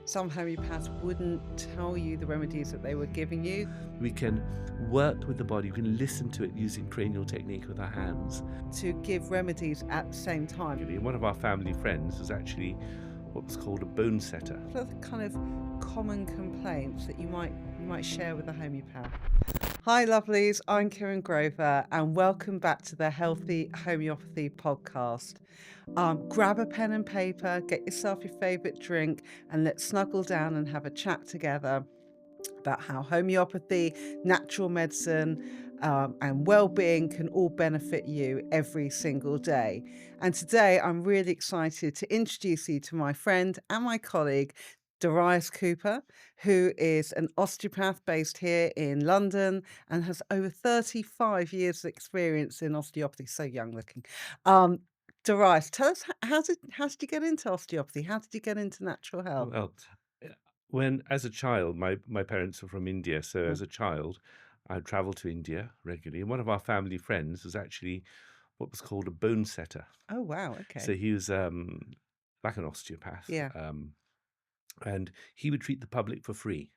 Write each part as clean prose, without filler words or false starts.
some homeopaths wouldn't tell you the remedies that they were giving you. We can work with the body, we can listen to it using cranial technique with our hands. To give remedies at the same time. One of our family friends was actually what was called a bone setter. What are the kind of common complaints that you might share with a homeopath? Hi lovelies, I'm Kieran Grover and welcome back to the Healthy Homeopathy podcast. Grab a pen and paper, get yourself your favourite drink and let's snuggle down and have a chat together about how homeopathy, natural medicine, and well-being can all benefit you every single day. And today I'm really excited to introduce you to my friend and my colleague, Daraius Cooper, who is an osteopath based here in London and has over 35 years of experience in osteopathy. So young looking. Daraius, tell us how did you get into osteopathy? How did you get into natural health? Well, when as a child, my parents are from India, so Mm. as a child, I traveled to India regularly. And one of our family friends was actually what was called a bone setter. Oh wow, So okay. he was like an osteopath, Yeah. and he would treat the public for free.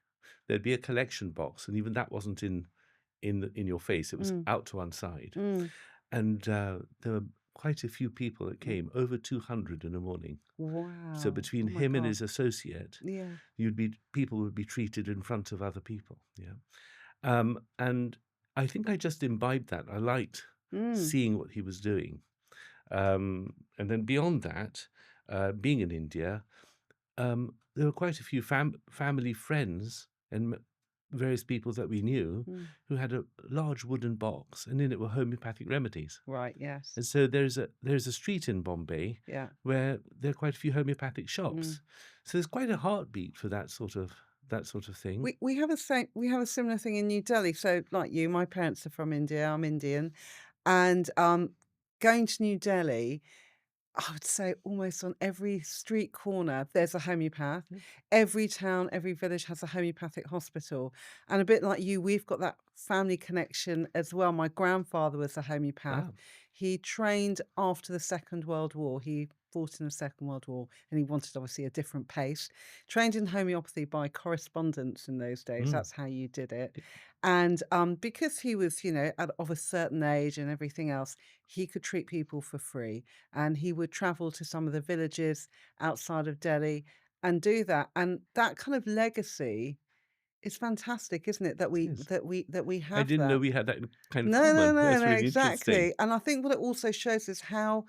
There'd be a collection box, and even that wasn't in your face; it was Mm. out to one side. Mm. And there were quite a few people that Mm. came, over 200 in the morning. So Wow. between Oh my him and God. his associate, Yeah. people would be treated in front of other people. Yeah, and I think I just imbibed that. I liked Mm. seeing what he was doing, and then beyond that, being in India, there were quite a few family friends and various people that we knew Mm. who had a large wooden box, and in it were homeopathic remedies. Right, yes. And so there's a street in Bombay Yeah. where there are quite a few homeopathic Mm. shops. So there's quite a heartbeat for that sort of thing. We have a similar thing in New Delhi. So like you, my parents are from India, I'm Indian. And going to New Delhi, I would say almost on every street corner, there's a homeopath. Yeah. Every town, every village has a homeopathic hospital. And a bit like you, we've got that family connection as well. My grandfather was a homeopath. Ah, He trained after the Second World War. He fought in the Second World War and he wanted obviously a different pace. Trained in homeopathy by correspondence in those days. mm, That's how you did it. yeah, And because he was, of a certain age and everything else, he could treat people for free and he would travel to some of the villages outside of Delhi and do that. And that kind of legacy is fantastic, isn't it? That it we is. that we that we I have didn't know that. we had that kind of No, no, common. no, That's no, really interesting. exactly. And I think what it also shows is how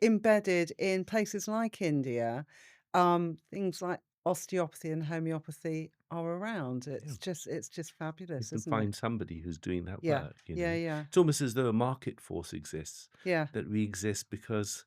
embedded in places like India, things like osteopathy and homeopathy are around. Yeah. It's just You fabulous, can isn't it? find somebody who's doing that Yeah, work, yeah, yeah, It's almost as though a market force exists, yeah. that we exist because,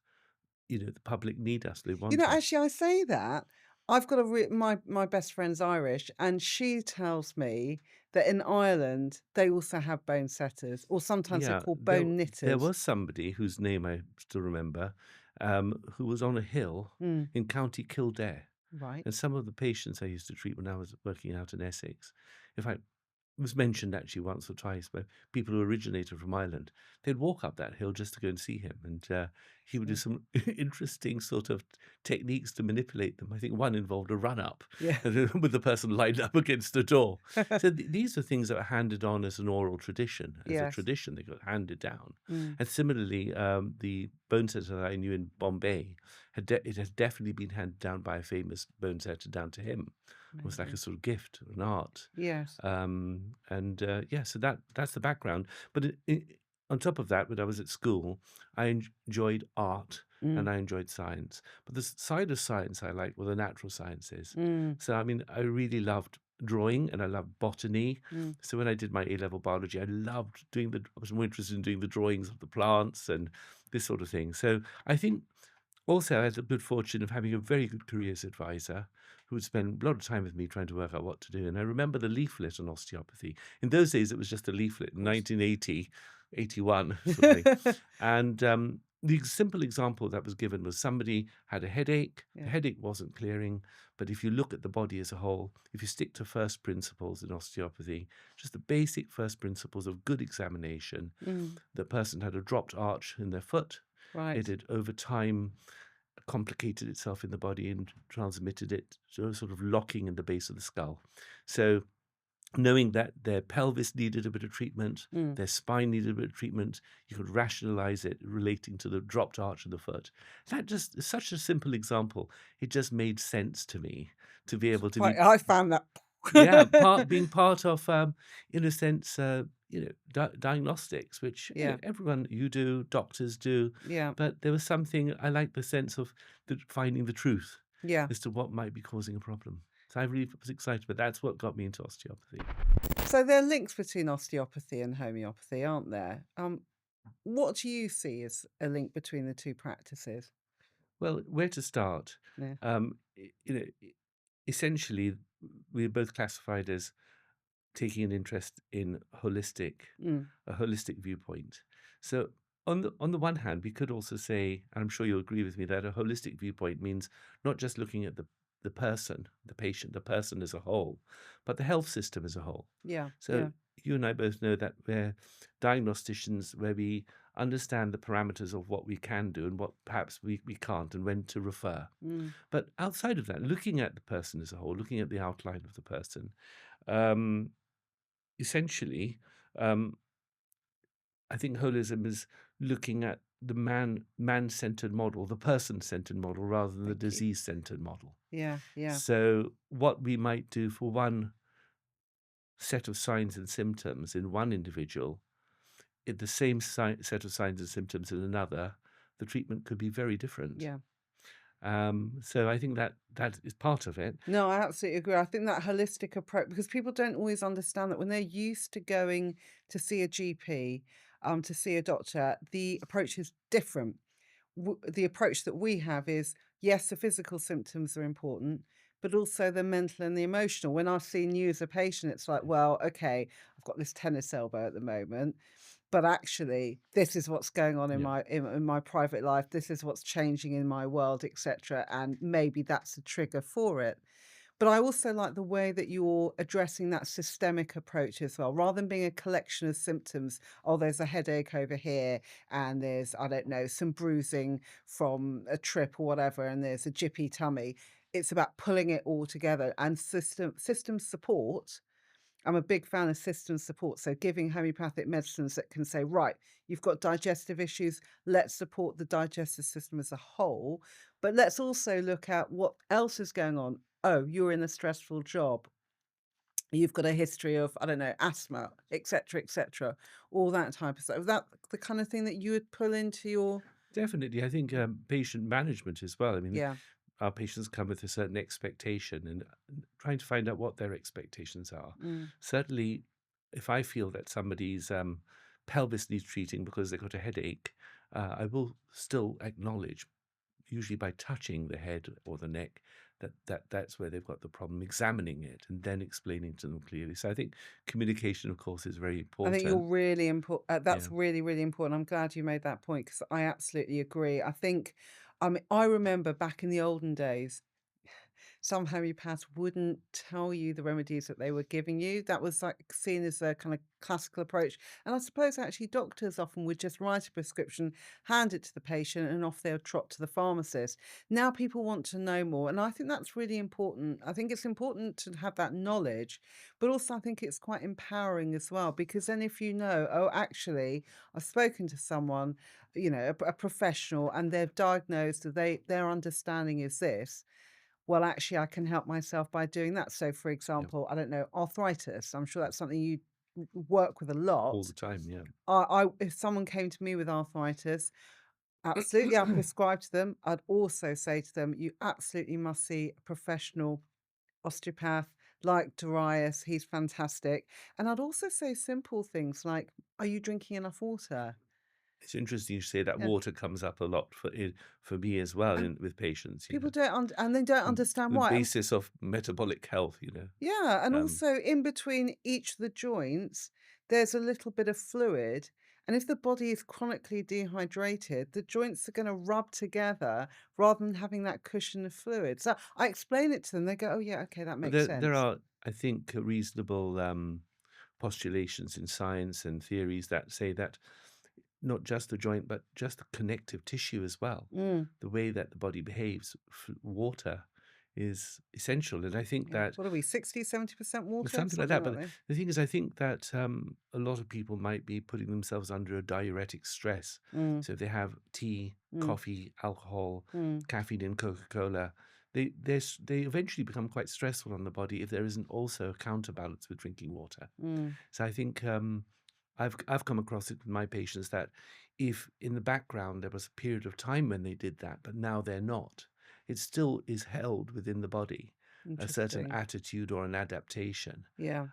the public need us, they want us. Actually, I say that. I've got my best friend's Irish, and she tells me that in Ireland they also have bone setters, or sometimes they're Yeah, called there bone there knitters. was somebody whose name I still remember, who was on a hill Mm, in County Kildare, right. and some of the patients I used to treat when I was working out in Essex, in fact, it was mentioned actually once or twice by people who originated from Ireland. They'd walk up that hill just to go and see him, and he would do So, some interesting sort of techniques to manipulate them. I think one involved a run up yeah. with the person lined up against a door. So these are things that are handed on as an oral tradition, as a Yes. tradition. They got handed down. Mm, And similarly, the bone setter that I knew in Bombay, it has definitely been handed down by a famous bone setter down to him. It was like a amazing. sort of gift, an art. Yes. Yeah, so that's the background. But on top of that, when I was at school, I enjoyed art Mm, and I enjoyed science. But the side of science I liked were the natural sciences. mm, So, I mean, I really loved drawing and I loved botany. mm. So when I did my A-level biology, I was more interested in doing the drawings of the plants and this sort of thing. So I think also I had the good fortune of having a very good careers advisor who would spend a lot of time with me trying to work out what to do. And I remember the leaflet on osteopathy. In those days, it was just a leaflet Of in course. 1980, 81 sort of thing. And the simple example that was given was somebody had a headache. The Yeah. headache wasn't clearing. But if you look at the body as a whole, if you stick to first principles in osteopathy, just the basic first principles of good examination, Mm, the person had a dropped arch in their foot. It right. had over time complicated itself in the body and transmitted it to a sort of locking in the base of the skull. So knowing that their pelvis needed a bit of treatment, Mm. their spine needed a bit of treatment, you could rationalize it relating to the dropped arch of the foot. That just is such a simple example. It just made sense to me to be able to Quite, be, I found that. yeah, being part of, in a sense, diagnostics, which Yeah, everyone, you do, doctors do, yeah, but there was something I like the sense of finding the truth yeah. as to what might be causing a problem. So I really was excited, but that's what got me into osteopathy. So there are links between osteopathy and homeopathy, aren't there? What do you see as a link between the two practices? Well, where to start? Yeah. Essentially, we're both classified as taking an interest in Mm. a holistic viewpoint. So on the one hand, we could also say, and I'm sure you'll agree with me, that a holistic viewpoint means not just looking at the person, the patient, the person as a whole, but the health system as a whole. Yeah, So yeah. you and I both know that we're diagnosticians where we understand the parameters of what we can do and what perhaps we can't and when to refer. Mm. But outside of that, looking at the person as a whole, looking at the outline of the person, um, essentially, um, I think holism is looking at the man-centered model, the person-centered model, rather than the Thank you. disease-centered model. Yeah, yeah, So what we might do for one set of signs and symptoms in one individual, in the same set of signs and symptoms in another, the treatment could be very different. yeah. So I think that is part of it. No, I absolutely agree. I think that holistic approach, because people don't always understand that when they're used to going to see a GP, to see a doctor, the approach is different. The approach that we have is, yes, the physical symptoms are important, but also the mental and the emotional. When I've seen you as a patient, it's like, well, okay, I've got this tennis elbow at the moment, but actually, this is what's going on in Yeah. in my private life. This is what's changing in my world, etc. And maybe that's a trigger for it. But I also like the way that you're addressing that systemic approach as well, rather than being a collection of symptoms. Oh, there's a headache over here, and there's, I don't know, some bruising from a trip or whatever, and there's a jippy tummy. It's about pulling it all together and system support. I'm a big fan of system support. So giving homeopathic medicines that can say, right, you've got digestive issues, let's support the digestive system as a whole. But let's also look at what else is going on. Oh, you're in a stressful job. You've got a history of, I don't know, asthma, etc., all that type of stuff. Is that the kind of thing that you would pull into your, Definitely. I think patient management as well. I mean, yeah. our patients come with a certain expectation and trying to find out what their expectations are. Mm. Certainly, if I feel that somebody's pelvis needs treating because they've got a headache, I will still acknowledge, usually by touching the head or the neck, that's where they've got the problem, examining it and then explaining to them clearly. So I think communication, of course, is very I think you're important. really important. Yeah. That's really, really important. I'm glad you made that point because I absolutely agree. I think, I mean, I remember back in the olden days, some homeopaths wouldn't tell you the remedies that they were giving you. That was like seen as a kind of classical approach. And I suppose actually doctors often would just write a prescription, hand it to the patient, and off they'll trot to the pharmacist. Now people want to know more. And I think that's really important. I think it's important to have that knowledge, but also I think it's quite empowering as well, because then if you know, oh, actually, I've spoken to someone, a professional, and they've diagnosed that their understanding is this, well, actually, I can help myself by doing that. So, for Yeah. example, I don't know, arthritis. I'm sure that's something you work with a All the lot. time. Yeah. If someone came to me with arthritis, absolutely, I'd prescribe to them. I'd also say to them, you absolutely must see a professional osteopath like Daraius. He's fantastic. And I'd also say simple things like, are you drinking enough water? It's interesting you say that Yeah. water comes up a lot for me as well And with patients, people don't, and they don't understand the why. basis of metabolic health. Yeah, and Um, also in between each of the joints, there's a little bit of fluid. And if the body is chronically dehydrated, the joints are going to rub together rather than having that cushion of fluid. So I explain it to them. They go, oh, yeah, okay, that but makes there sense. are, I think, reasonable postulations in science and theories that say that not just the joint, but just the connective tissue as well. Mm. The way that the body behaves, water is essential. And I think Yeah. that What are we, 60, 70% water? something like Something that. like But that. the thing is, I think that a lot of people might be putting themselves under a diuretic stress. Mm. So if they have tea, Mm. coffee, alcohol, Mm. caffeine in Coca-Cola, they eventually become quite stressful on the body if there isn't also a counterbalance with drinking water. Mm. So I think I've come across it with my patients that if in the background there was a period of time when they did that, but now they're not, it still is held within the body, a certain Interesting. attitude or an adaptation. Yeah.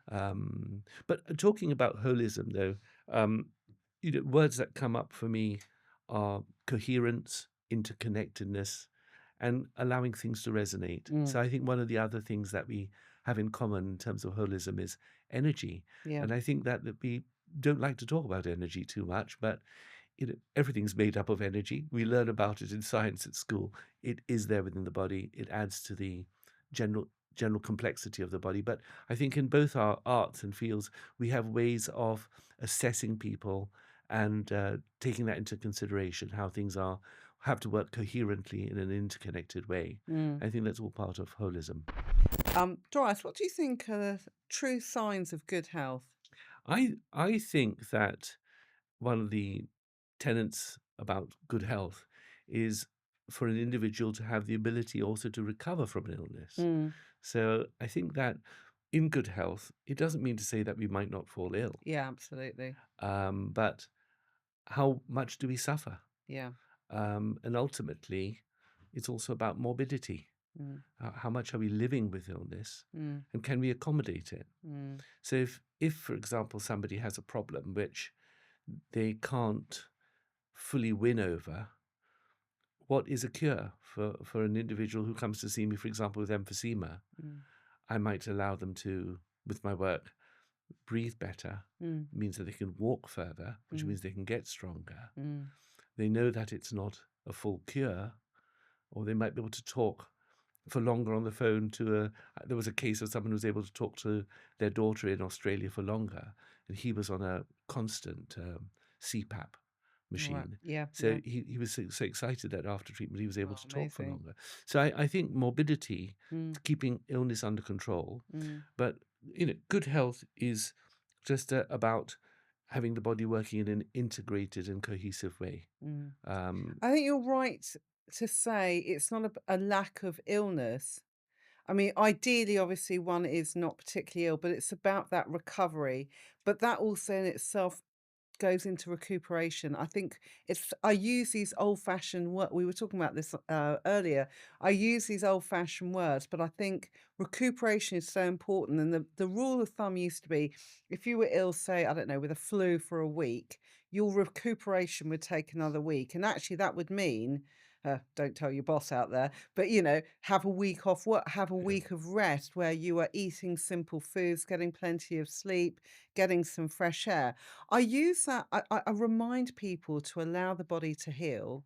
But talking about holism, though, um, words that come up for me are coherence, interconnectedness, and allowing things to resonate. Mm. So I think one of the other things that we have in common in terms of holism is energy. Yeah. And I think that we don't like to talk about energy too much, but everything's made up of energy. We learn about it in science at school. It is there within the body. It adds to the general general complexity of the body. But I think in both our arts and fields, we have ways of assessing people and taking that into consideration, how things have to work coherently in an interconnected way. Mm. I think that's all part of holism. Doris, what do you think are the true signs of good health? I think that one of the tenets about good health is for an individual to have the ability also to recover from an illness. Mm. So I think that in good health, it doesn't mean to say that we might not fall ill, Yeah, absolutely. but how much do we suffer? Yeah. And ultimately, it's also about morbidity. Mm. How much are we living with illness, Mm. and can we accommodate it? Mm. So if for example, somebody has a problem which they can't fully win over, what is a cure for an individual who comes to see me, for example, with emphysema? Mm. I might allow them to, with my work, breathe better. Mm. It means that they can walk further, which Mm. means they can get stronger. Mm. They know that it's not a full cure, or they might be able to talk for longer on the phone to a. There was a case of someone who was able to talk to their daughter in Australia for longer, and he was on a constant CPAP All right. machine. Yeah. So Yeah. he was so excited that after treatment he was able Oh, to talk for amazing. longer. So I think morbidity, Mm. keeping illness under control, Mm. but good health is just about having the body working in an integrated and cohesive way. Mm. Um, I think you're right to say it's not a lack of illness. I mean, ideally, obviously, one is not particularly ill, but it's about that recovery. But that also in itself goes into recuperation. I think I use these old-fashioned we were talking about this earlier. I use these old-fashioned words, but I think recuperation is so important. And the rule of thumb used to be if you were ill, say, I don't know, with a flu for a week, your recuperation would take another week. And actually, that would mean, don't tell your boss out there, but have a week off work, have a yeah. week of rest where you are eating simple foods, getting plenty of sleep, getting some fresh air. I use that. I remind people to allow the body to heal,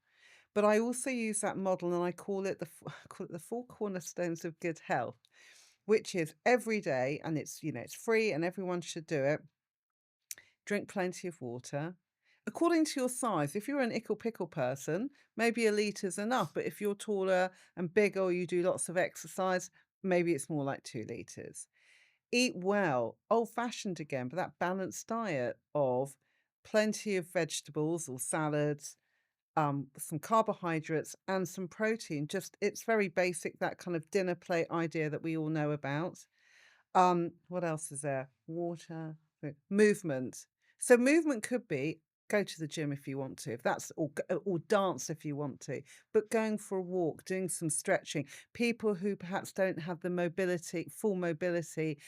but I also use that model, and I call it I call it the four cornerstones of good health, which is every day, and it's free, and everyone should do it. Drink plenty of water. According to your size, if you're an ickle pickle person, maybe a litres enough. But if you're taller and bigger, or you do lots of exercise, maybe it's more like 2 litres. Eat well, old-fashioned again, but that balanced diet of plenty of vegetables or salads, some carbohydrates and some protein. Just it's very basic, that kind of dinner plate idea that we all know about. What else is there? Water, movement. So movement could be go to the gym if you want to, if that's or dance if you want to, but going for a walk, doing some stretching. People who perhaps don't have the mobility, full mobility,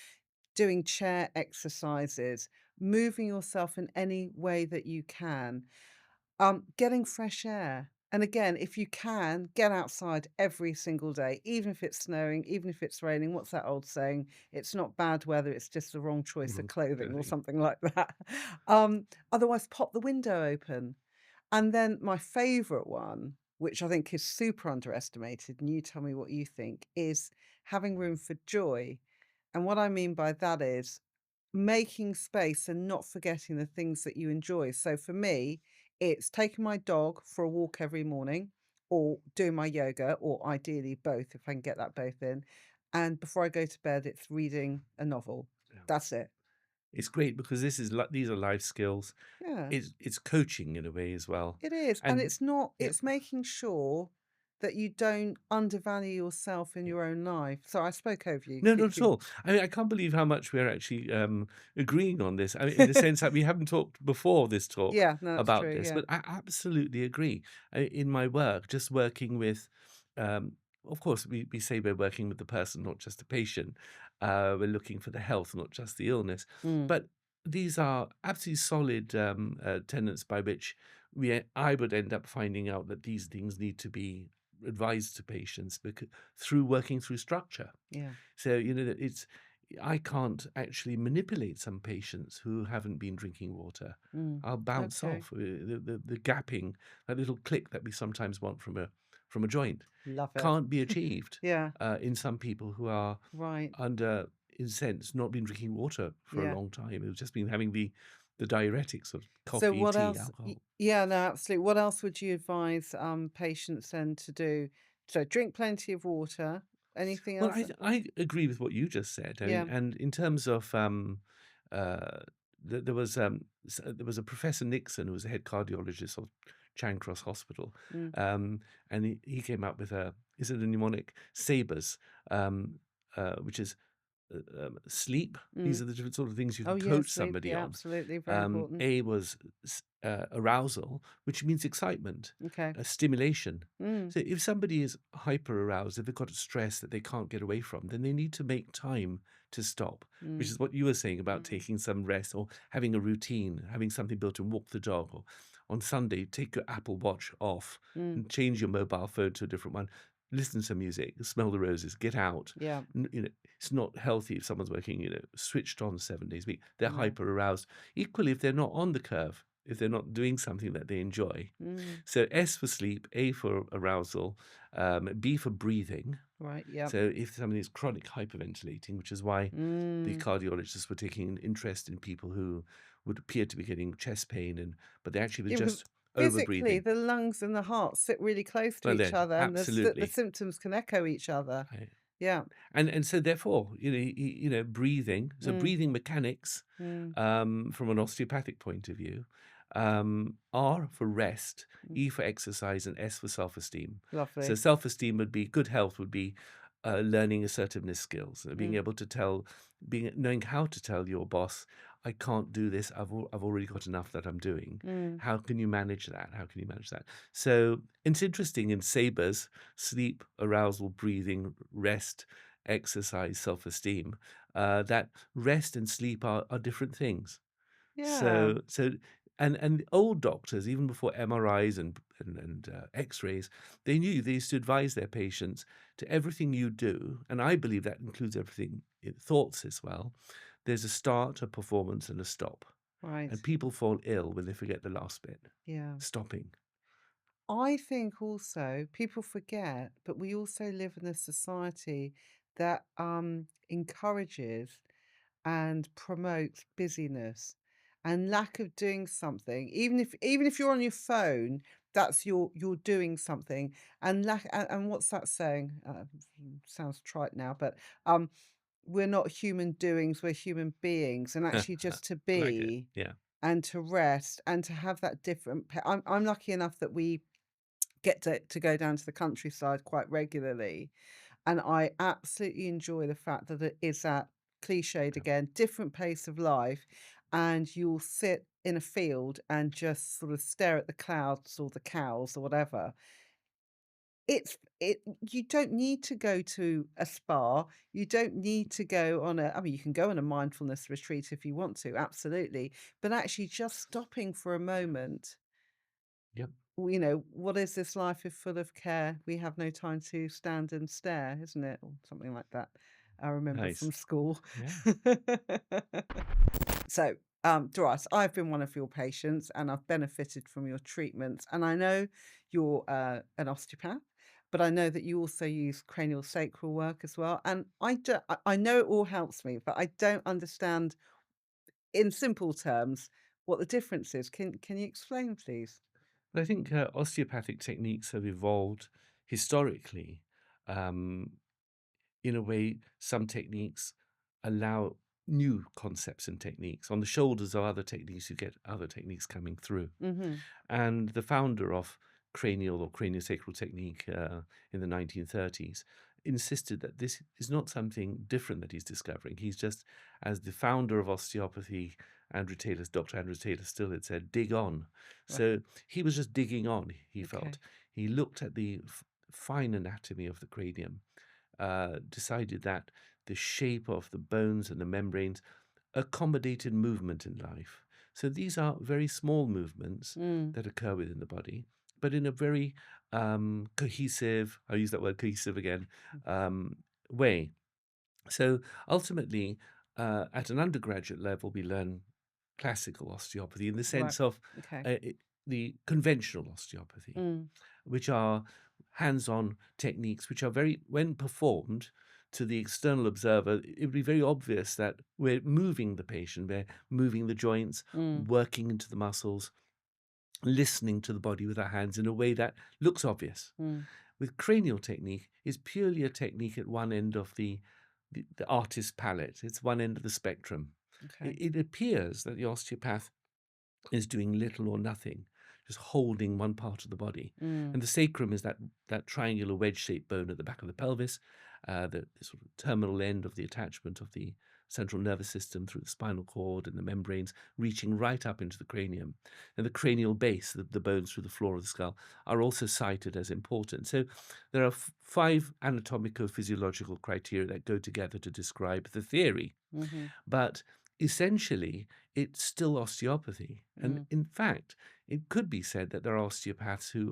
doing chair exercises, moving yourself in any way that you can, getting fresh air. And again, if you can, get outside every single day, even if it's snowing, even if it's raining. What's that old saying? It's not bad weather, it's just the wrong choice of Mhm. clothing or Clothing. something like that. Otherwise, pop the window open. And then my favorite one, which I think is super underestimated, and you tell me what you think, is having room for joy. And what I mean by that is making space and not forgetting the things that you enjoy. So for me, It's taking my dog for a walk every morning or doing my yoga, or ideally both if I can get that both in. And before I go to bed, it's reading a novel. Yeah. That's it. It's great because these are life skills. Yeah. It's coaching in a way as well. It is, and And it's not yeah, it's making sure that you don't undervalue yourself in yeah. your own life. So I spoke over you. No, not at all. I mean, I can't believe how much we're actually agreeing on this. I mean, in the sense that we haven't talked before this talk Yeah, no, that's about true, this, yeah. but I absolutely agree. In my work, just working with, um, of course, we say we're working with the person, not just the patient. We're looking for the health, not just the illness. Mm, But these are absolutely solid tenets by which I would end up finding out that these things need to be advised to patients because, through working through structure. yeah. So, that I can't actually manipulate some patients who haven't been drinking water. Mm. I'll bounce Okay. off the gapping, that little click that we sometimes want from a joint, Love it. can't be achieved Yeah, in some people who are right. under, in a sense, not been drinking water for a Yeah. long time. They've just been having the diuretics of So coffee, what tea, else alcohol. yeah, no, absolutely. What else would you advise, patients then to do? So drink plenty of water. Anything Well, else? I agree with what you just said. I mean, Yeah. and in terms of uh, there was a Professor Nixon who was a head cardiologist of Charing Cross Hospital, Mm, and he came up with is it a mnemonic? Sabers, which is sleep. These mm. are the different sort of things you Oh, can yeah, coach sleep. somebody Yeah, on. absolutely. Very important. A was arousal, which means excitement, Okay. stimulation. Mm, So if somebody is hyper aroused, if they've got a stress that they can't get away from, then they need to make time to stop, which mm, is what you were saying about taking some rest or having a routine, having something built in, walk the dog, or on Sunday, take your Apple Watch off mm. and change your mobile phone to a different one. Listen to music, smell the roses, get out. Yeah. It's not healthy if someone's working, switched on 7 days a week. They're No. hyper aroused. Equally, if they're not on the curve, if they're not doing something that they enjoy. Mm. So S for sleep, A for arousal, B for breathing. Right. Yep. So if somebody is chronic hyperventilating, which is why the Mm. cardiologists were taking an interest in people who would appear to be getting chest pain, but they actually was Yeah, because just over physically, breathing. the lungs and the heart sit really close to Well, each then, other, and the absolutely. symptoms can echo each other. Right. Yeah. And so therefore, breathing. So Mm, breathing mechanics, mm, from an osteopathic point of view, R for rest, mm. E for exercise, and S for self-esteem. So Lovely. self-esteem would be good health would be learning assertiveness skills, being Mm. able to knowing how to tell your boss, I can't do this. I've already got enough that I'm doing. Mm. How can you manage that? How can you manage that? So it's interesting in Sabers, sleep, arousal, breathing, rest, exercise, self-esteem, that rest and sleep are different things. Yeah. So, old doctors, even before MRIs and X-rays, they knew they used to advise their patients to everything you do, and I believe that includes everything, thoughts as well. There's a start, a performance, and a stop. Right. And people fall ill when they forget the last bit, Yeah. stopping. I think also people forget, but we also live in a society that encourages and promotes busyness and lack of doing something. Even if you're on your phone, that's you're doing something. And what's that saying? Sounds trite now, but um, we're not human doings, we're human beings, and actually just to I like it. be Yeah. and to rest and to have that different. I'm lucky enough that we get to go down to the countryside quite regularly, and I absolutely enjoy the fact that it is that cliched Yeah. again, different pace of life, and you'll sit in a field and just sort of stare at the clouds or the cows or whatever. You don't need to go to a spa. You don't need to go on a I mean, you can go on a mindfulness retreat if you want to, absolutely. But actually just stopping for a moment. Yep. What is this life if full of care? We have no time to stand and stare, isn't it? Or something like that. I remember Nice. from school. Yeah. So, Doris, I've been one of your patients and I've benefited from your treatments. And I know you're an osteopath, but I know that you also use cranial sacral work as well. And I know it all helps me, but I don't understand in simple terms what the difference is. Can you explain, please? But I think osteopathic techniques have evolved historically. Um, in a way, some techniques allow new concepts and techniques. On the shoulders of other techniques, you get other techniques coming through. Mhm. And the founder of cranial or craniosacral technique in the 1930s insisted that this is not something different that he's discovering. He's just, as the founder of osteopathy, Dr. Andrew Taylor Still had said, dig on. Right. So he was just digging on, he Okay. felt. He looked at the fine anatomy of the cranium, decided that the shape of the bones and the membranes accommodated movement in life. So these are very small movements Mm. that occur within the body, but in a very cohesive, I'll use that word cohesive again, um, way. So ultimately, at an undergraduate level, we learn classical osteopathy in the Right. sense of Okay. the conventional osteopathy, Mm. which are hands-on techniques, which are very, when performed to the external observer, it would be very obvious that we're moving the patient, we're moving the joints, Mm. working into the muscles, listening to the body with our hands in a way that looks obvious. Mm. With cranial technique is purely a technique at one end of the artist's palette. It's one end of the spectrum. Okay. It appears that the osteopath is doing little or nothing, just holding one part of the body. Mm. And the sacrum is that triangular wedge-shaped bone at the back of the pelvis, the sort of terminal end of the attachment of the central nervous system through the spinal cord and the membranes, reaching right up into the cranium. And the cranial base, the bones through the floor of the skull, are also cited as important. So there are five anatomico-physiological criteria that go together to describe the theory. Mhm. But essentially, it's still osteopathy. And Mm. in fact, it could be said that there are osteopaths who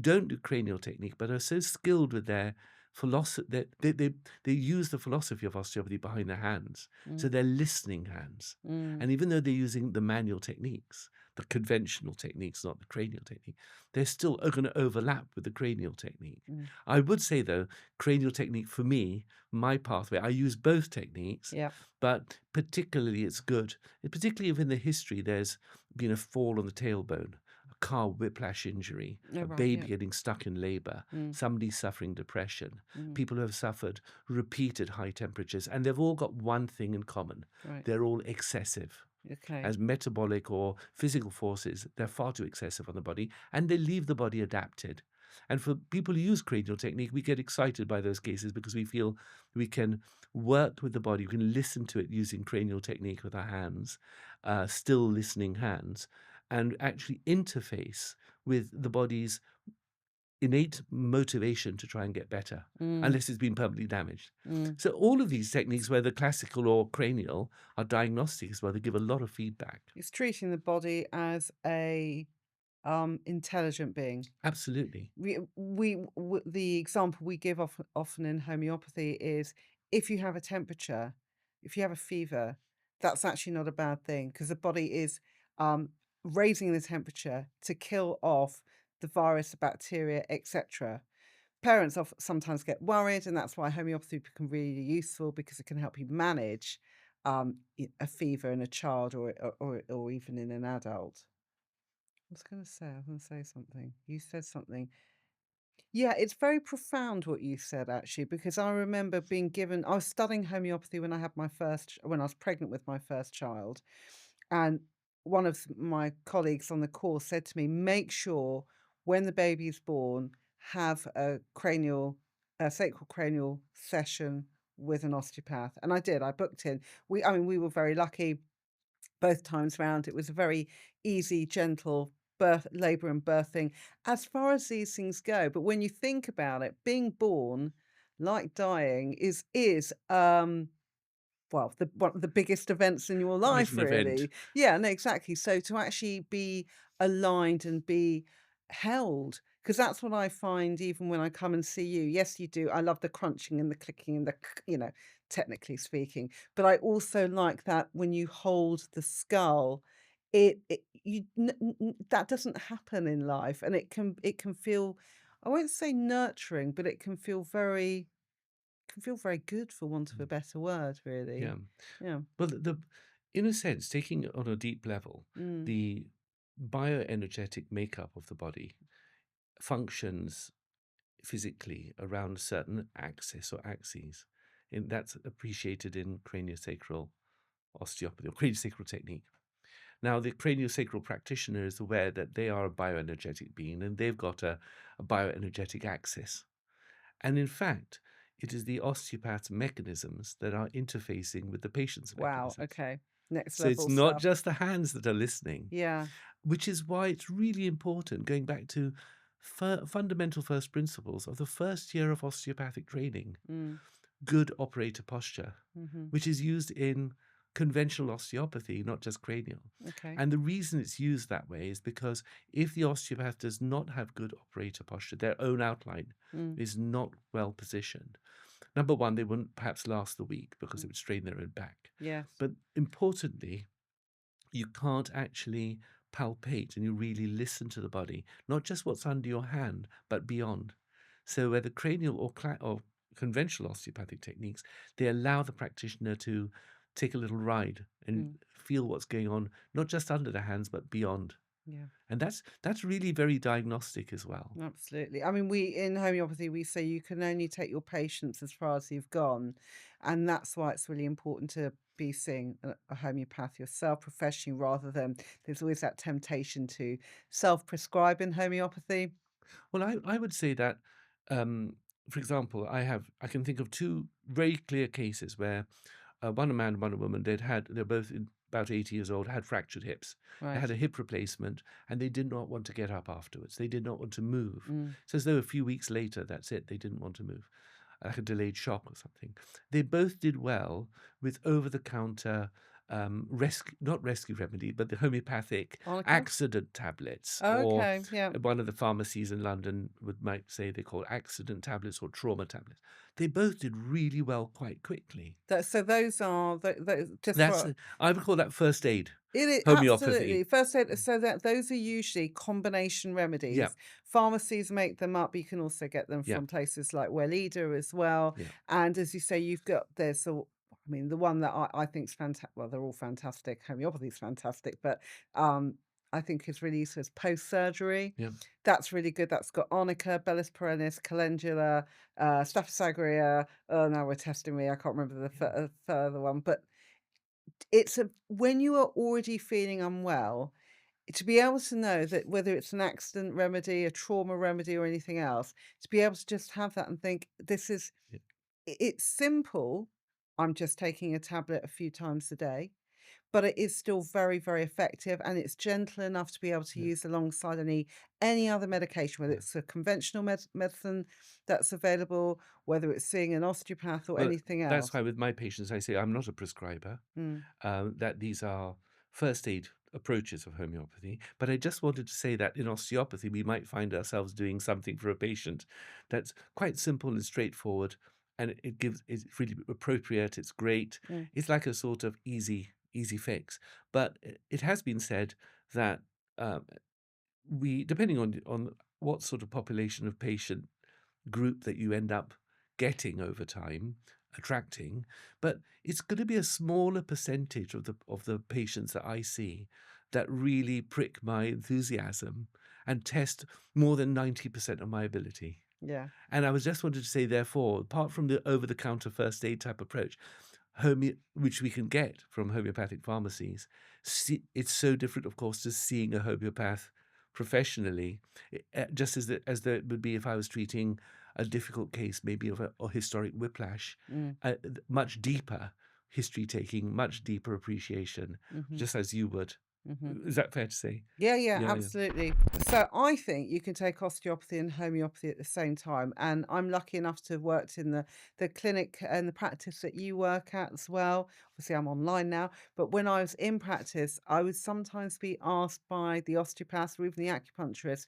don't do cranial technique, but are so skilled with their philosophy that they use the philosophy of osteopathy behind their hands. So Mm. they're listening hands. Mm. And even though they're using the manual techniques, the conventional techniques, not the cranial technique, they're still going to overlap with the cranial technique. Mm. I would say, though, cranial technique for me, my pathway, I use both techniques, Yeah. but particularly it's good. Particularly if in the history there's been a fall on the tailbone, a car whiplash injury, Oh, a right. baby Yeah. getting stuck in labor, Mm. somebody suffering depression, Mm. people who have suffered repeated high temperatures, and they've all got one thing in common. Right. They're all excessive. Okay. As metabolic or physical forces, they're far too excessive on the body, and they leave the body adapted. And for people who use cranial technique, we get excited by those cases because we feel we can work with the body, we can listen to it using cranial technique with our hands, still listening hands, and actually interface with the body's innate motivation to try and get better, Mm. unless it's been permanently damaged. Mm. So all of these techniques, whether classical or cranial, are diagnostic as well. They give a lot of feedback. It's treating the body as a intelligent being. Absolutely. The example we give often in homeopathy is if you have a temperature, if you have a fever, that's actually not a bad thing because the body is um, raising the temperature to kill off the virus, the bacteria, etc. Parents sometimes get worried, and that's why homeopathy can be really useful because it can help you manage a fever in a child or even in an adult. I was going to say something. You said something. Yeah, it's very profound what you said actually, because I remember being given, I was studying homeopathy when when I was pregnant with my first child. And one of my colleagues on the course said to me, make sure when the baby is born, have a sacral cranial session with an osteopath. And I did, I booked in. We were very lucky both times round. It was a very easy, gentle labor and birthing as far as these things go. But when you think about it, being born, like dying, is well, one of the biggest events in your Quite life, an event. really. Yeah, no, exactly. So to actually be aligned and be held, because that's what I find even when I come and see you. Yes, you do. I love the crunching and the clicking and technically speaking. But I also like that when you hold the skull, that doesn't happen in life, and it can feel, I won't say nurturing, but it can feel very good for want of a Mm, better word, really. yeah. Yeah. Well, in a sense, taking it on a deep level, Mm. the bioenergetic makeup of the body functions physically around a certain axis or axes. And that's appreciated in craniosacral osteopathy or craniosacral technique. Now, the craniosacral practitioner is aware that they are a bioenergetic being and they've got a bioenergetic axis. And in fact, it is the osteopath's mechanisms that are interfacing with the patient's Wow. mechanisms. Okay. Next So it's level not stuff. just the hands that are listening, Yeah. which is why it's really important, going back to fundamental first principles of the first year of osteopathic training, Mm. good operator posture, Mm-hmm. which is used in conventional osteopathy, not just cranial. Okay. And the reason it's used that way is because if the osteopath does not have good operator posture, their own outline Mm. is not well positioned. Number one, they wouldn't perhaps last the week because it Mm. would strain their own back. Yes. But importantly, you can't actually palpate and you really listen to the body, not just what's under your hand, but beyond. So, whether cranial or conventional osteopathic techniques, they allow the practitioner to take a little ride and Mm. feel what's going on, not just under the hands, but beyond. Yeah. And that's really very diagnostic as well. Absolutely. I mean, we in homeopathy, we say you can only take your patients as far as you've gone. And that's why it's really important to be seeing a homeopath yourself professionally rather than there's always that temptation to self-prescribe in homeopathy. Well, I would say that, um, for example, I can think of two very clear cases where one a man, one a woman. They're both about 80 years old, had fractured hips. They Right. had a hip replacement, and they did not want to get up afterwards. They did not want to move. Mm. So as though a few weeks later, that's it. They didn't want to move, like a delayed shock or something. They both did well with over-the-counter rescue, not rescue remedy, but the homeopathic Arnica? accident tablets, or Okay. Yeah. one of the pharmacies in London might say they call accident tablets or trauma tablets. They both did really well quite quickly. So those are those just That's for I would call that first aid it is absolutely. homeopathy. First aid, so those are usually combination Yeah, remedies. Pharmacies make them up. You can also get them yeah, from places like Welleda as well. yeah. And as you say, you've got there's a I mean, the one that I think is fantastic. Well, they're all fantastic. Homeopathy is fantastic, but um, I think is really useful as post surgery. Yeah. That's really good. That's got arnica, Bellis perennis, calendula, Staph aureus. Oh, now we're testing me. I can't remember the further one, but it's a when you are already feeling unwell, to be able to know that whether it's an accident remedy, a trauma remedy, or anything else, to be able to just have that and think, this is Yeah, it's simple. I'm just taking a tablet a few times a day, but it is still very, very effective and it's gentle enough to be able to yeah, use alongside any other medication, whether yeah. it's a conventional medicine that's available, whether it's seeing an osteopath or Well, anything that's else. why with my patients I say I'm not a prescriber. Mm, That these are first aid approaches of homeopathy. But I just wanted to say that in osteopathy, we might find ourselves doing something for a patient that's quite simple and straightforward, and it's really appropriate. It's great. mm, It's like a sort of easy fix. But it has been said that um, we, depending on what sort of population of patient group that you end up getting over time, attracting, but it's going to be a smaller percentage of the patients that I see that really prick my enthusiasm and test more than 90% of my ability. yeah. And I was just wanted to say, therefore, apart from the over-the-counter first aid type approach, which we can get from homeopathic pharmacies, it's so different, of course, to seeing a homeopath professionally, just as there would be if I was treating a difficult case, maybe of a historic whiplash, Mm, much deeper history taking, much deeper appreciation, mhm, just as you would. mhm. Is that fair to say? Yeah, yeah, Yeah, yeah, absolutely. So I think you can take osteopathy and homeopathy at the same time. And I'm lucky enough to have worked in the clinic and the practice that you work at as well. Obviously, I'm online now, but when I was in practice, I would sometimes be asked by the osteopath or even the acupuncturist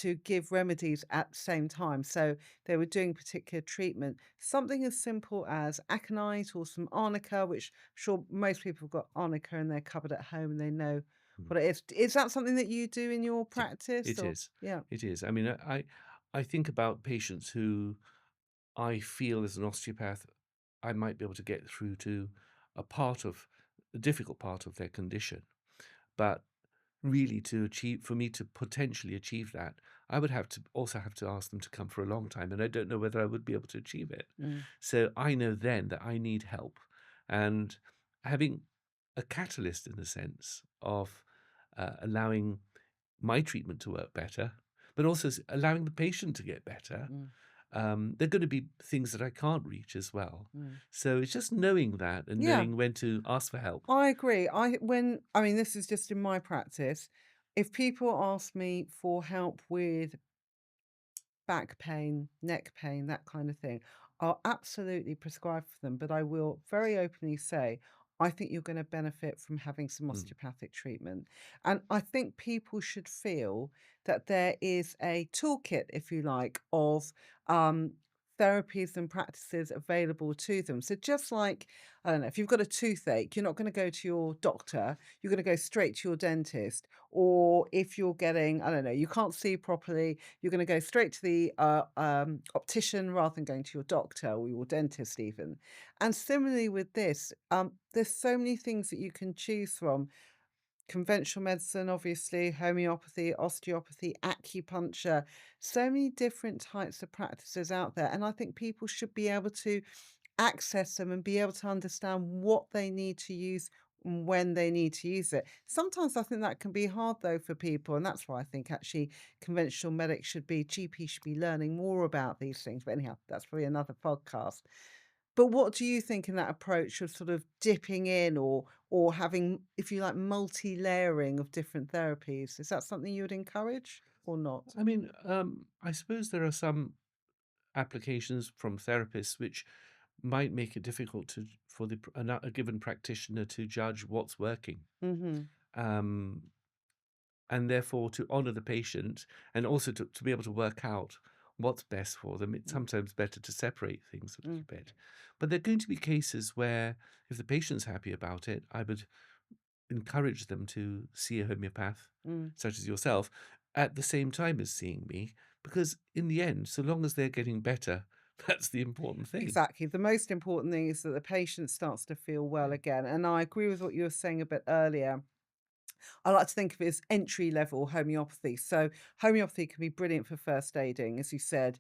to give remedies at the same time. So they were doing particular treatment, something as simple as aconite or some arnica, which I'm sure most people have got arnica in their cupboard at home and they know mm, what it is. Is that something that you do in your yeah. practice It or is. yeah. It is. I mean, I think about patients who I feel as an osteopath, I might be able to get through to a difficult part of their condition. But really for me to potentially achieve that, I would have to ask them to come for a long time, and I don't know whether I would be able to achieve it. Mm, So I know then that I need help, and having a catalyst in the sense of allowing my treatment to work better, but also allowing the patient to get better. mm, There are going to be things that I can't reach as well. mm. So it's just knowing that and Yeah, knowing when to ask for help. I agree. I mean, this is just in my practice. If people ask me for help with back pain, neck pain, that kind of thing, I'll absolutely prescribe for them, but I will very openly say, I think you're going to benefit from having some Mm. osteopathic treatment. And I think people should feel that there is a toolkit, if you like, of um, therapies and practices available to them. So just like, I don't know, if you've got a toothache, you're not going to go to your doctor, you're going to go straight to your dentist. Or if you're getting, I don't know, you can't see properly, you're going to go straight to the optician rather than going to your doctor or your dentist, even. And similarly with this, there's so many things that you can choose from. Conventional medicine, obviously, homeopathy, osteopathy, acupuncture, so many different types of practices out there. And I think people should be able to access them and be able to understand what they need to use and when they need to use it. Sometimes I think that can be hard though for people, and that's why I think actually conventional medics GPs should be learning more about these things. But anyhow, that's probably another podcast. But what do you think in that approach of sort of dipping in or having, if you like, multi-layering of different therapies? Is that something you would encourage or not? I mean, I suppose there are some applications from therapists which might make it difficult for a given practitioner to judge what's working. Mm-hmm. Um, and therefore to honor the patient and also to be able to work out what's best for them. It's Mm, sometimes better to separate things a little mm, bit. But there are going to be cases where, if the patient's happy about it, I would encourage them to see a homeopath, mm. such as yourself, at the same time as seeing me, because in the end, so long as they're getting better, that's the important thing. Exactly. The most important thing is that the patient starts to feel well Yeah. again. And I agree with what you were saying a bit earlier. I like to think of it as entry level homeopathy. So homeopathy can be brilliant for first aiding, as you said,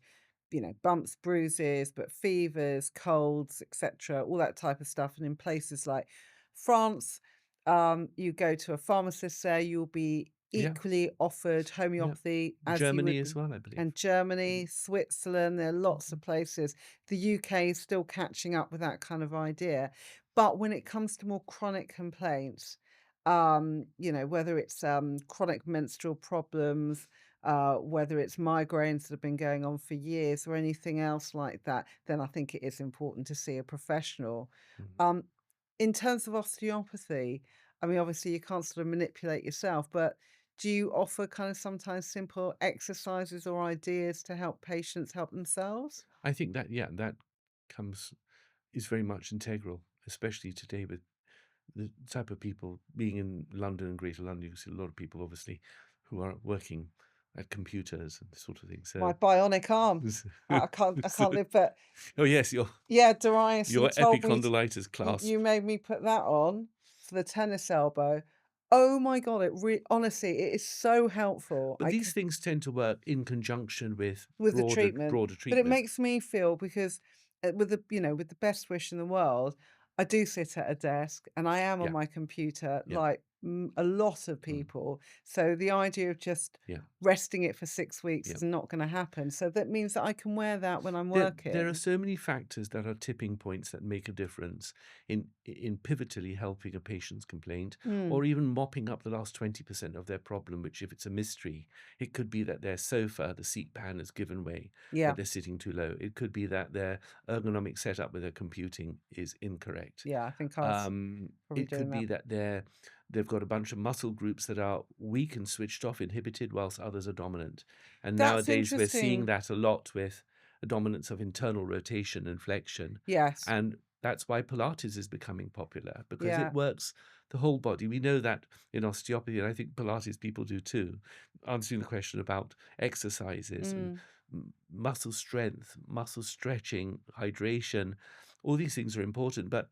bumps, bruises, but fevers, colds, etc., all that type of stuff. And in places like France, you go to a pharmacist there, you'll be Yeah. equally offered Yeah. homeopathy as you Germany would. as well, I believe. And Germany, Switzerland, there are lots Mhm. of places. The UK is still catching up with that kind of idea. But when it comes to more chronic complaints, whether it's chronic menstrual problems, whether it's migraines that have been going on for years or anything else like that, then I think it is important to see a professional. Mhm. Um, in terms of osteopathy, I mean, obviously you can't sort of manipulate yourself, but do you offer kind of sometimes simple exercises or ideas to help patients help themselves? I think that, yeah, that comes is very much integral, especially today with the type of people being in London and Greater London. You see a lot of people, obviously, who are working at computers and this sort of thing. My So, bionic arm. I so can't live, but oh yes, yeah, Darius, you your told me epicondylitis you clasp. made me put that on for the tennis elbow. Oh my God, honestly, it is so helpful. But these things tend to work in conjunction with With the treatment, broader but it treatment. makes me feel because, with the best wish in the world, I do sit at a desk and I am on Yeah, my computer yeah, like, a lot of mm, people. So the idea of just yeah. resting it for 6 weeks Yeah. is not gonna happen. So that means that I can wear that when I'm There are working. so many factors that are tipping points that make a difference in pivotally helping a patient's complaint, Mm, or even mopping up the last 20% of their problem, which, if it's a mystery, it could be that their sofa, the seat pan, has given way, that yeah, they're sitting too low. It could be that their ergonomic setup with their computing is incorrect. yeah, I think I was probably It doing could be that. that they've got a bunch of muscle groups that are weak and switched off, inhibited, whilst others are dominant. And That's nowadays we're seeing interesting. that a lot with a dominance of internal rotation and flexion. Yes. And that's why Pilates is becoming popular, because it Yeah. works the whole body. We know that in osteopathy, and I think Pilates people do too, answering the question about exercises and Mm, muscle strength, muscle stretching, hydration, all these things are important. But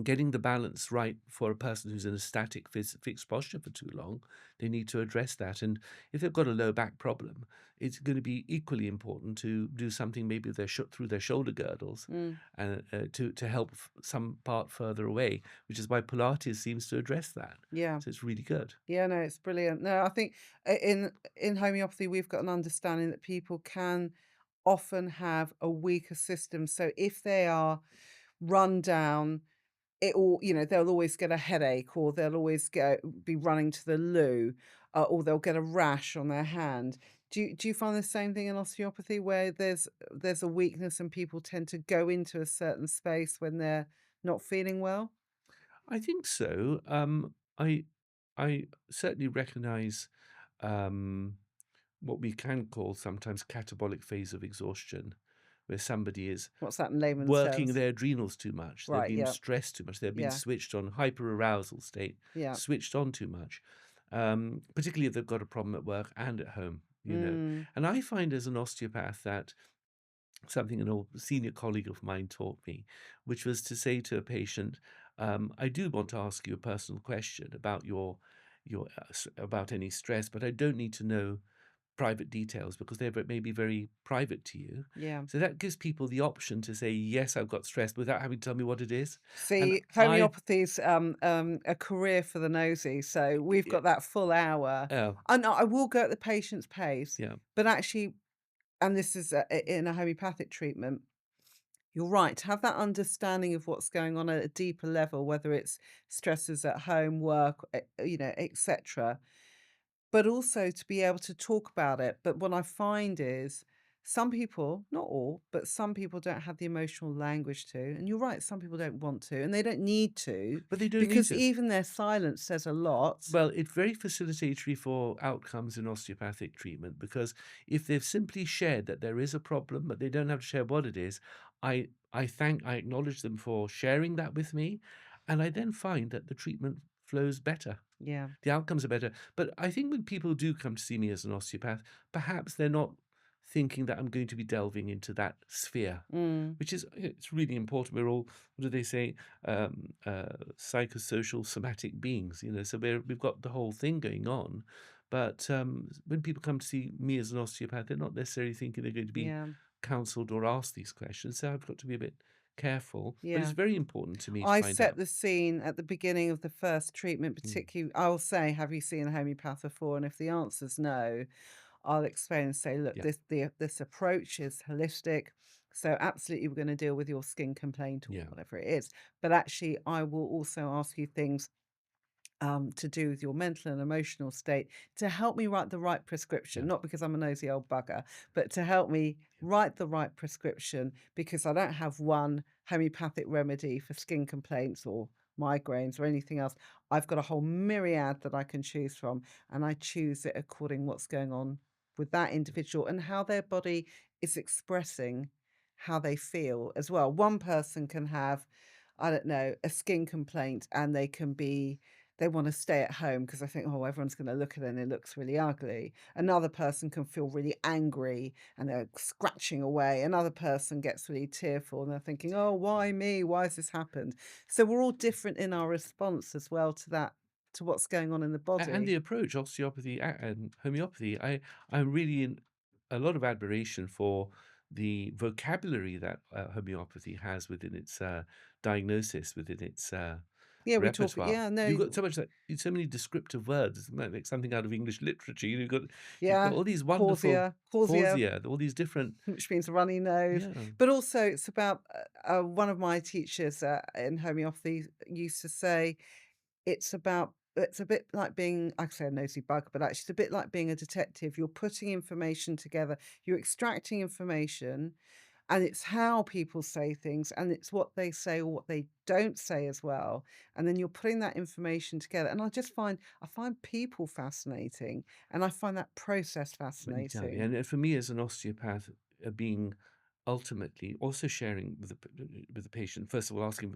getting the balance right for a person who's in a static fixed posture for too long, they need to address that. And if they've got a low back problem, it's going to be equally important to do something maybe with through their shoulder girdles, Mm. and to help some part further away, which is why Pilates seems to address that. Yeah. So it's really good. Yeah, no, it's brilliant. No, I think in homeopathy we've got an understanding that people can often have a weaker system. So if they are run down, they'll always get a headache, or they'll always be running to the loo, or they'll get a rash on their hand. Do you find the same thing in osteopathy, where there's a weakness and people tend to go into a certain space when they're not feeling well? I think so. I certainly recognise um, what we can call sometimes catabolic phase of exhaustion, where somebody is What's that in layman's working terms? their adrenals too much. They're Right, being yeah, stressed too much. They're being yeah, switched on, hyperarousal state, yeah. switched on too much, particularly if they've got a problem at work and at home, you know. Mm, And I find as an osteopath that something an old senior colleague of mine taught me, which was to say to a patient, I do want to ask you a personal question about about any stress, but I don't need to know private details because may be very private to you. yeah. So that gives people the option to say, yes, I've got stress without having to tell me what it is. And See, I, homeopathy's a career for the nosy, so we've yeah, got that full hour, oh, and I will go at the patient's pace, yeah, but actually, and this is in a homeopathic treatment, you're right, to have that understanding of what's going on at a deeper level, whether it's stresses at home, work, etc. But also to be able to talk about it. But what I find is some people, not all, but some people don't have the emotional language to. And you're right, some people don't want to, and they don't need to, but they don't need because to. even their silence says a lot. Well, it's very facilitatory for outcomes in osteopathic treatment because if they've simply shared that there is a problem, but they don't have to share what it is, I acknowledge them for sharing that with me, and I then find that the treatment flows better. Yeah. The outcomes are better. But I think when people do come to see me as an osteopath, perhaps they're not thinking that I'm going to be delving into that sphere, Mm, which is it's really important. We're all, what do they say, psychosocial somatic beings, you know. So we've got the whole thing going on. But when people come to see me as an osteopath, they're not necessarily thinking they're going to be yeah. counselled or asked these questions. So I've got to be a bit careful. But it's Yeah. very important to me to I find set out. the scene at the beginning of the first treatment, Mm, particularly. I will say, "Have you seen a homeopath before?" And if the answer's no, I'll explain and say, "Look, yeah, this approach is holistic. So absolutely, we're going to deal with your skin complaint or yeah, whatever it is. But actually, I will also ask you things to do with your mental and emotional state to help me write the right yeah, prescription, not because I'm a nosy old bugger, but to help me yeah, write the right prescription because I don't have one homeopathic remedy for skin complaints or migraines or anything else. I've got a whole myriad that I can choose from, and I choose it according what's going on with that individual and how their body is expressing how they feel as well. One person can have, I don't know, a skin complaint and they wanna stay at home because I think, "Oh, everyone's gonna look at it and it looks really ugly." Another person can feel really angry and they're scratching away. Another person gets really tearful and they're thinking, "Oh, why me? Why has this happened?" So we're all different in our response as well to that, to what's going on in the And the body. approach, osteopathy and homeopathy, I'm really in a lot of admiration for the vocabulary that homeopathy has within its diagnosis, within its Yeah, we talk repertoire. yeah, You've no, got so many descriptive words. It might make something out of English literature. You've got yeah, all these wonderful causia, causia, all these different. which means runny nose. Yeah, But also it's about, one of my teachers, in homeopathy used to say, it's a bit like being, I say a nosy bug, but actually it's a bit like being a detective. You're putting information together, you're extracting information, and it's how people say things, and it's what they say or what they don't say as well. And then you're putting that information together. And I find people fascinating, and I find that process many times. fascinating. And for me as an osteopath, being ultimately also sharing with with the patient, first of all, asking,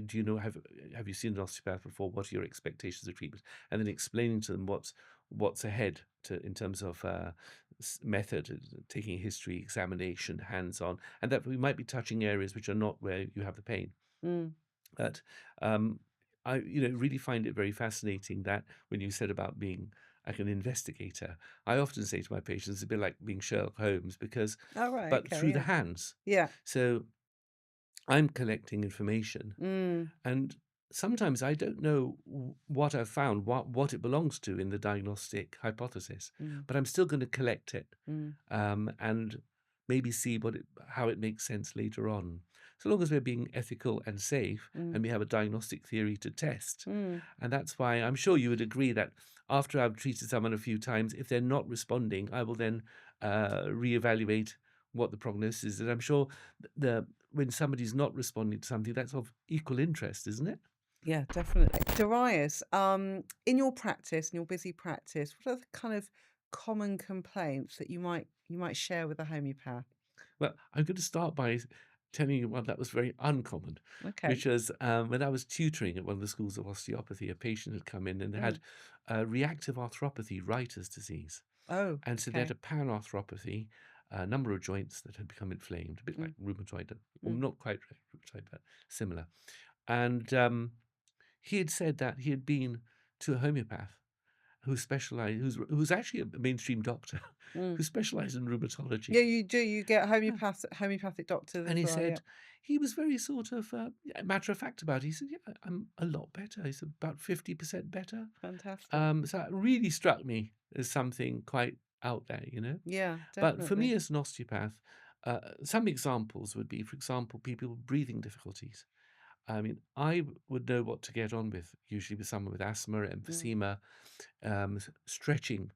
do you know, have you seen an osteopath before? What are your expectations of treatment? And then explaining to them what's ahead in terms of method, taking a history examination, hands on, and that we might be touching areas which are not where you have the pain. Mm, But um, I, really find it very fascinating that when you said about being like an investigator, I often say to my patients, it's a bit like being Sherlock Holmes because, Oh, right. but Okay. through the Yeah. hands. Yeah. So I'm collecting information, Mm, and sometimes I don't know what I've found, what it belongs to in the diagnostic hypothesis, mm, but I'm still going to collect it mm, and maybe see how it makes sense later on. So long as we're being ethical and safe, mm, and we have a diagnostic theory to test. mm. And that's why I'm sure you would agree that after I've treated someone a few times, if they're not responding, I will then reevaluate what the prognosis is. And I'm sure the when somebody's not responding to something, that's of equal interest, isn't it? Yeah, definitely. Darius, in your practice, in your busy practice, what are the kind of common complaints that you might share with a homeopath? Well, I'm going to start by telling you one that was very uncommon, Okay. which was when I was tutoring at one of the schools of osteopathy, a patient had come in and Mm. had reactive arthropathy, writer's disease. Oh, And so they had okay. a panarthropathy, a number of joints that had become inflamed, a bit like Mm, rheumatoid, or mm, not quite rheumatoid, but similar. And he had said that he had been to a homeopath who's actually a mainstream doctor mm. who specialized in rheumatology. Yeah, you do. You get homeopathic doctors And as he well. Yeah, said he was very sort of matter of fact about it. He said, "Yeah, I'm a lot better." He said, "About 50% better." fantastic. So that really struck me as something quite out there. Yeah, But for me definitely. as an osteopath, some examples would be, for example, people with breathing difficulties. I mean, would know what to get on with, usually with someone with asthma, Mm. emphysema, stretching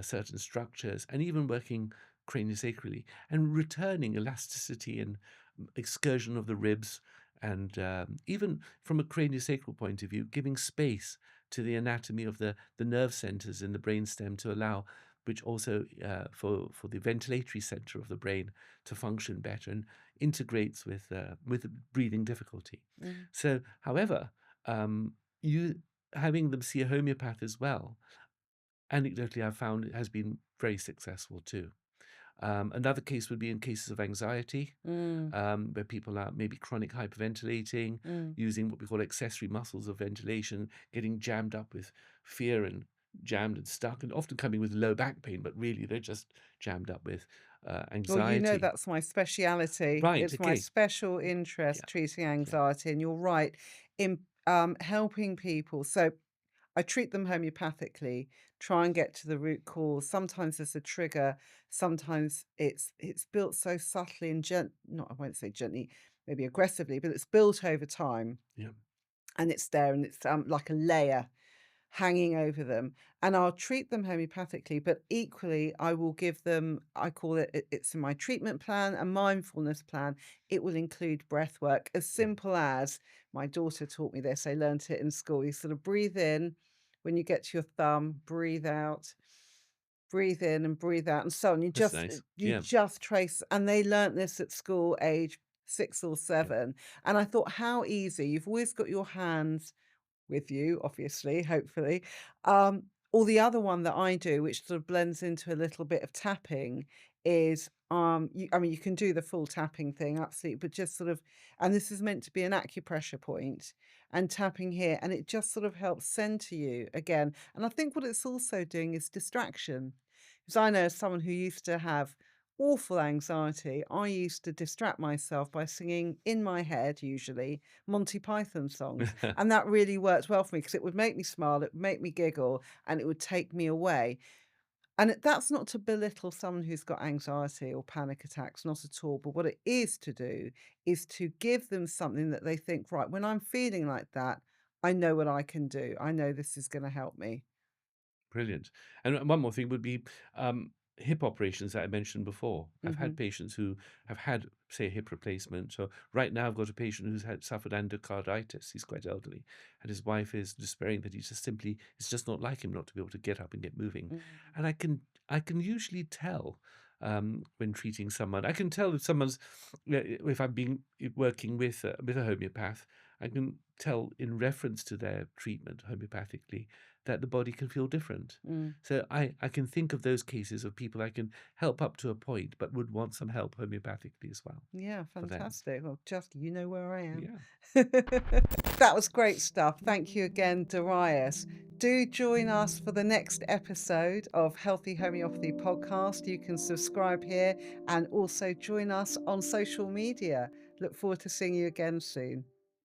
certain structures, and even working craniosacrally and returning elasticity and excursion of the ribs, and even from a craniosacral point of view, giving space to the anatomy of the nerve centers in the brainstem to allow, which also for the ventilatory center of the brain to function better and integrates with breathing difficulty. Mm. So, however, you having them see a homeopath as well, anecdotally, I've found it has been very successful too. Another case would be in cases of anxiety, Mm. where people are maybe chronic hyperventilating, Mm. using what we call accessory muscles of ventilation, getting jammed up with fear and jammed and stuck, and often coming with low back pain, but really they're just jammed up with Well, anxiety. that's my speciality. Right, It's my okay. special interest Yeah, treating yeah, anxiety, and you're right in helping people. So I treat them homeopathically, try and get to the root cause. Sometimes there's a trigger, sometimes it's built so subtly and not I won't say gently, maybe aggressively, but it's built over time yeah. and it's there and it's like a layer hanging over them. And I'll treat them homeopathically, but equally I will give them, I call it's in my treatment plan, a mindfulness plan. It will include breath work, as Yeah. simple as my daughter taught me this. I learned it in school. You sort of breathe in when you get to your thumb, breathe in and breathe out and so on. That's nice. You Yeah, just trace, and they learnt this at school age 6 or yeah. 7. And I thought, how easy. You've always got your hands with you, obviously, hopefully. Or the other one that I do, which sort of blends into a little bit of tapping, is I mean, you can do the full tapping thing, absolutely, but just sort of, and this is meant to be an acupressure point and tapping here, and it just sort of helps center you again. And I think what it's also doing is distraction. Because I know as someone who used to have awful anxiety, I used to distract myself by singing in my head, usually, Monty Python songs. And that really worked well for me because it would make me smile, it would make me giggle, and it would take me away. And that's not to belittle someone who's got anxiety or panic attacks, not at all. But what it is to do is to give them something that they think, right, when I'm feeling like that, I know what I can do. I know this is going to help me. Brilliant. And one more thing would be hip operations that I mentioned before. I've Hmm. had patients who have had, say, a hip replacement. So right now, I've got a patient who's had suffered endocarditis. He's quite elderly, and his wife is despairing that it's just not like him not to be able to get up and get moving. Mm. And I can usually tell when treating someone. I can tell if someone's if I'm being working with a homeopath. I can tell in reference to their treatment homeopathically that the body can feel different. Mm. So I can think of those cases of people I can help up to a point, but would want some help homeopathically as well Yeah, for them. fantastic. Well, just you know where I am. Yeah. That was great stuff. Thank you again, Darius. Do join us for the next episode of Healthy Homeopathy Podcast. You can subscribe here and also join us on social media. Look forward to seeing you again soon.